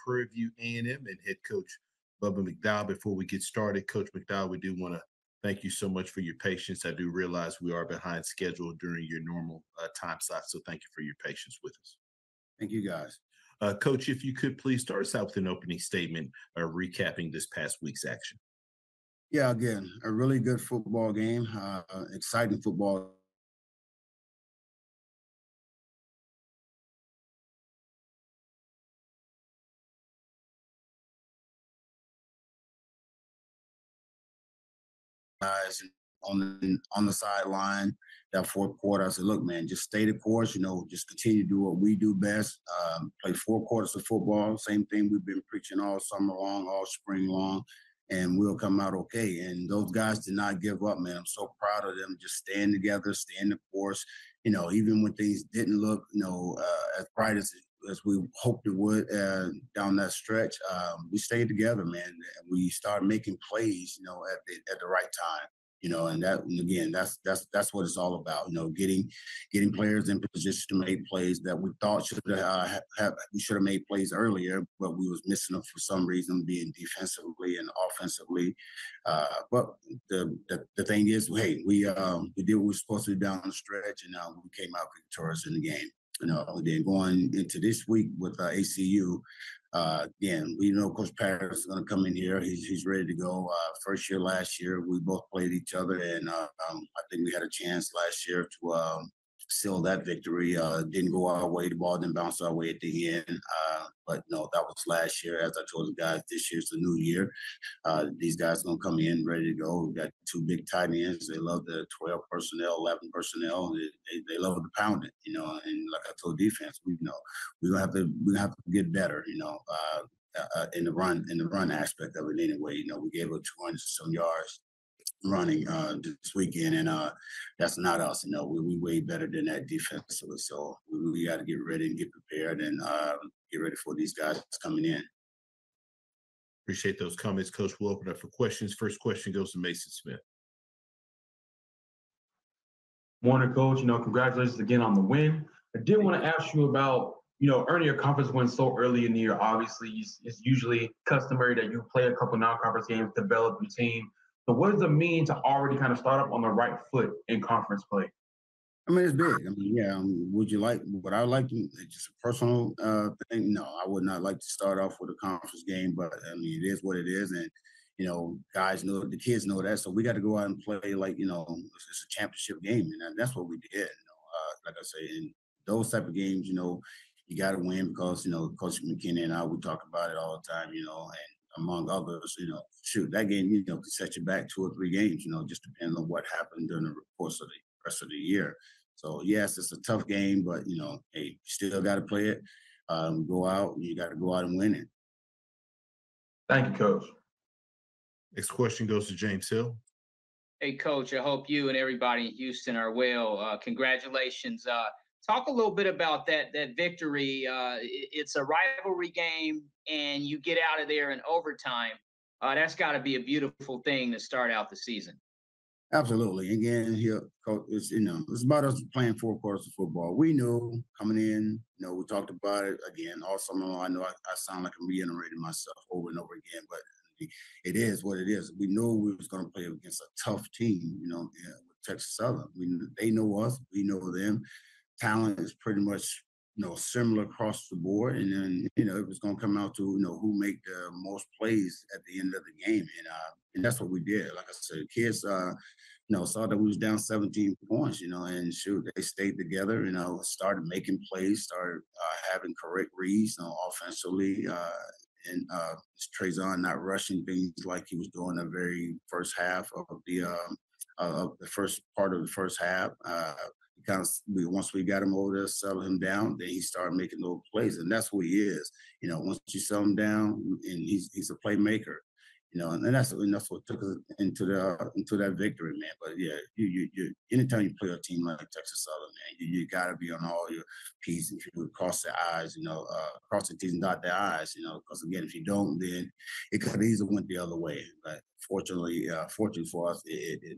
Prairie View A&M and head coach Bubba McDowell. Before we get started, Coach McDowell, we do want to thank you so much for your patience. I do realize we are behind schedule during your normal time slot, so thank you for your patience with us. Thank you, guys. Coach, if you could please start us out with an opening statement recapping this past week's action. Yeah, again, a really good football game, exciting football. Guys on the sideline that fourth quarter, I said, look, man, just stay the course, just continue to do what we do best. Play 4 quarters of football, same thing we've been preaching all summer long, all spring long, and we'll come out okay. And those guys did not give up, man. I'm so proud of them, just staying together, staying the course, even when things didn't look, as bright as we hoped it would down that stretch. We stayed together, man. And we started making plays, at the right time. And that, again, that's what it's all about. Getting players in position to make plays that we thought we should have made plays earlier, but we was missing them for some reason, being defensively and offensively. But the thing is, hey, we did what we were supposed to do down the stretch, and we came out victorious in the game. Then going into this week with ACU, again, we know Coach Panthers is going to come in here. He's ready to go. First year last year, we both played each other, and I think we had a chance last year to seal that victory. Didn't go our way. The ball didn't bounce our way at the end. But no, that was last year. As I told the guys, this year's the new year. These guys are going to come in ready to go. We got 2 big tight ends. They love the 12 personnel, 11 personnel. They love to pound it, and like I told defense, we're gonna have to get better, in the run aspect of it anyway. We gave up 200 some yards running this weekend, and that's not us. We way better than that defensively. So we got to get ready and get prepared and get ready for these guys coming in. Appreciate those comments, Coach. We'll open up for questions. First question goes to Mason Smith. Morning, Coach. Congratulations again on the win. I did want to ask you about, earning your conference win so early in the year. Obviously, it's usually customary that you play a couple non-conference games, develop your team. So what does it mean to already kind of start up on the right foot in conference play? It's big. Would I like to, just a personal thing? No, I would not like to start off with a conference game, but it is what it is. And, guys know, the kids know that. So we got to go out and play like, it's a championship game. And that's what we did. Like I say, in those type of games, you got to win because, Coach McKinney and I, we talk about it all the time, and among others, that game, could set you back 2 or 3 games, just depending on what happened during the course of the rest of the year. So, yes, it's a tough game, but, hey, you still got to play it. Go out, you got to go out and win it. Thank you, Coach. Next question goes to James Hill. Hey, Coach, I hope you and everybody in Houston are well. Congratulations. Talk a little bit about that victory. It's a rivalry game, and you get out of there in overtime. That's got to be a beautiful thing to start out the season. Absolutely. Again, here, Coach, it's about us playing 4 quarters of football. We knew coming in, we talked about it again all summer long. I know I sound like I'm reiterating myself over and over again, but it is what it is. We knew we was going to play against a tough team, with Texas Southern. They know us. We know them. Talent is pretty much, similar across the board. And then, it was going to come out to, who make the most plays at the end of the game. And that's what we did. Like I said, kids, saw that we was down 17 points, and shoot, they stayed together, started making plays, started having correct reads, offensively, and Trezon not rushing things like he was doing the very first half of the first part of the first half. Once we got him over there, settled him down, then he started making those plays, and that's who he is. Once you settle him down, and he's a playmaker. And that's what took us into that victory, man. But yeah, you anytime you play a team like Texas Southern, man, you got to be on all your P's and Q's, cross the I's, cross the T's and dot the I's, because again, if you don't, then it could easily went the other way. But fortunately for us, the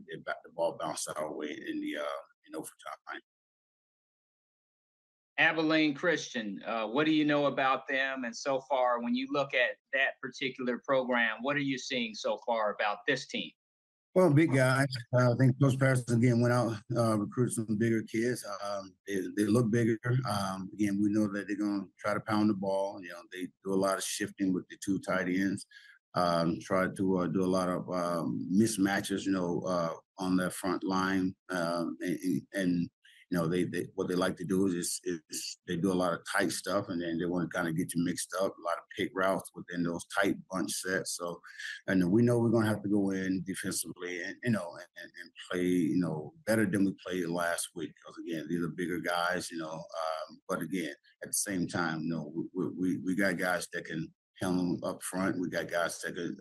ball bounced our way in overtime. Abilene Christian, what do you know about them? And so far, when you look at that particular program, what are you seeing so far about this team? Well, big guys. I think Coach Patterson again went out recruited some bigger kids. They look bigger. Again, we know that they're going to try to pound the ball. You know, they do a lot of shifting with the two tight ends. Try to do a lot of mismatches. You know, on their front line, and you know, they what they like to do is they do a lot of tight stuff, and then they want to kind of get you mixed up. A lot of pick routes within those tight bunch sets. So, and we know we're going to have to go in defensively, and you know, and play, you know, better than we played last week. Because again, these are bigger guys, you know. But again, at the same time, you know, we got guys that can handle up front. We got guys that could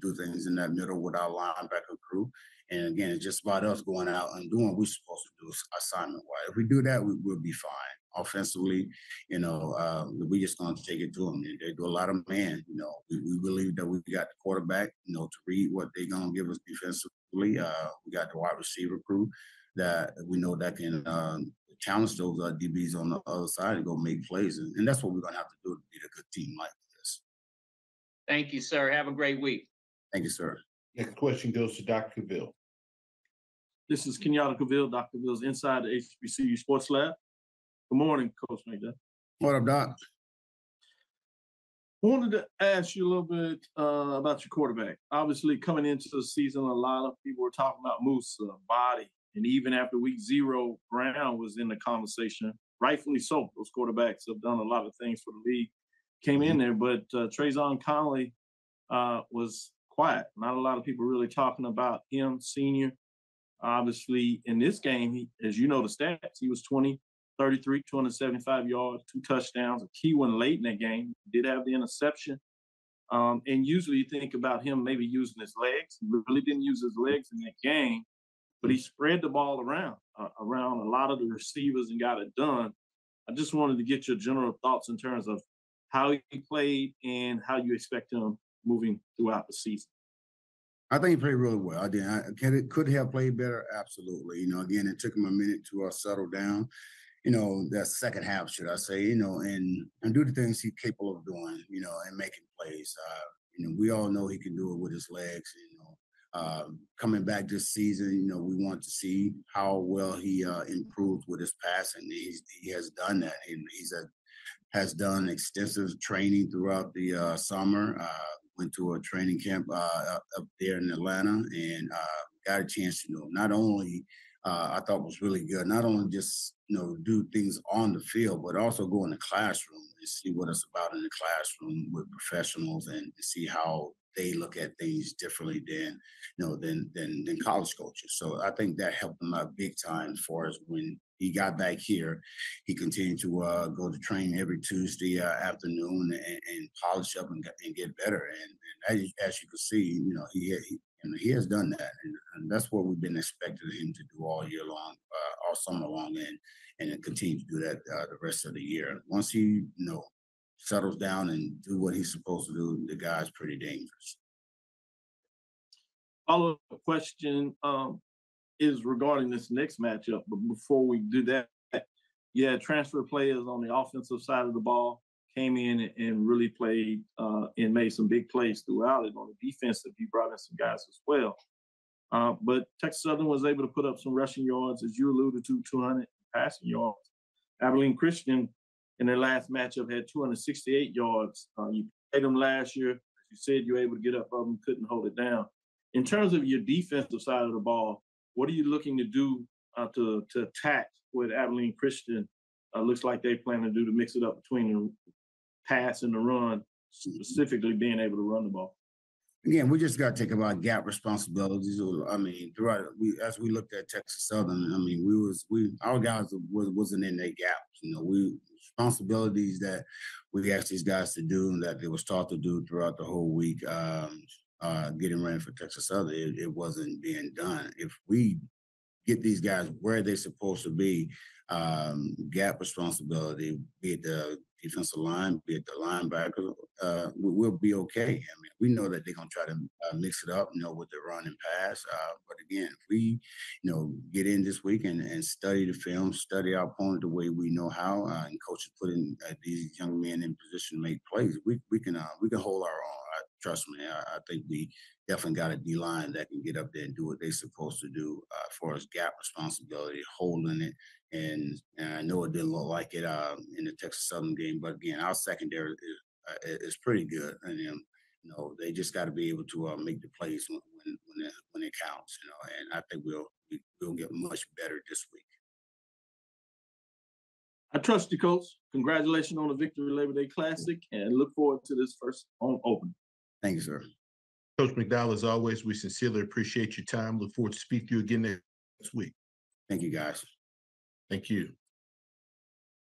do things in that middle with our linebacker crew. And again, it's just about us going out and doing what we're supposed to do assignment-wise. If we do that, we'll be fine. Offensively, you know, we just going to take it to them. They do a lot of man. You know, we believe that we got the quarterback, you know, to read what they're going to give us defensively. We got the wide receiver crew that we know that can challenge those DBs on the other side and go make plays. And that's what we're going to have to do to beat a good team like this. Thank you, sir. Have a great week. Thank you, sir. Next question goes to Dr. Cavill. This is Kenyatta Cavill, Dr. Cavill's Inside the HBCU Sports Lab. Good morning, Coach McDowell. What up, Doc? I wanted to ask you a little bit about your quarterback. Obviously, coming into the season, a lot of people were talking about Moose, body, and even after week 0, Brown was in the conversation. Rightfully so. Those quarterbacks have done a lot of things for the league. Came in there, but Trayvon Conley was quiet. Not a lot of people really talking about him, senior. Obviously, in this game, as you know the stats, he was 20, 33, 275 yards, 2 touchdowns, a key one late in that game. He did have the interception. And usually you think about him maybe using his legs. He really didn't use his legs in that game, but he spread the ball around a lot of the receivers and got it done. I just wanted to get your general thoughts in terms of how he played and how you expect him moving throughout the season. I think he played really well. I did. Could he have played better? Absolutely. You know, again, it took him a minute to settle down. You know, that second half, should I say? You know, and do the things he's capable of doing. You know, and making plays. You know, we all know he can do it with his legs. You know, coming back this season, you know, we want to see how well he improved with his passing. He has done that, and has done extensive training throughout the summer. Went to a training camp up there in Atlanta and got a chance to, you know, not only I thought was really good, not only just, you know, do things on the field, but also go in the classroom and see what it's about in the classroom with professionals and see how they look at things differently than, you know, than college coaches. So I think that helped him out big time as far as when he got back here. He continued to go to train every Tuesday afternoon and polish up and get better. And as you can see, you know, he has done that, and that's what we've been expecting him to do all year long, all summer long, and continue to do that the rest of the year. Once he, you know, settles down and do what he's supposed to do, the guy's pretty dangerous. Follow-up question is regarding this next matchup. But before we do that, yeah, transfer players on the offensive side of the ball came in and really played and made some big plays throughout it. On the defensive, he brought in some guys as well. But Texas Southern was able to put up some rushing yards, as you alluded to, 200 passing yards. Abilene Christian in their last matchup had 268 yards. You played them last year. As you said, you were able to get up of them, couldn't hold it down. In terms of your defensive side of the ball, what are you looking to do to attack what Abilene Christian looks like they plan to do to mix it up between the pass and the run, specifically being able to run the ball? Again, we just got to take about gap responsibilities. I mean, as we looked at Texas Southern, I mean, our guys wasn't in their gaps. You know, responsibilities that we asked these guys to do and that they were taught to do throughout the whole week. Getting ready for Texas Southern, it wasn't being done. If we get these guys where they're supposed to be, gap responsibility, be it the defensive line, be it the linebacker, we'll be okay. I mean, we know that they're gonna try to mix it up, with the run and pass. But again, if we, get in this week and study the film, study our opponent the way we know how, and coaches putting these young men in position to make plays, we can hold our own. Trust me, I think we definitely got a D line that can get up there and do what they're supposed to do as far as gap responsibility, holding it. And I know it didn't look like it in the Texas Southern game, but again, our secondary is pretty good, and they just got to be able to make the plays when it counts, And I think we'll get much better this week. I trust you, Coach. Congratulations on the Victory Labor Day Classic, and look forward to this first home opening. Thank you, sir. Coach McDowell, as always, we sincerely appreciate your time. Look forward to speaking to you again next week. Thank you, guys. Thank you.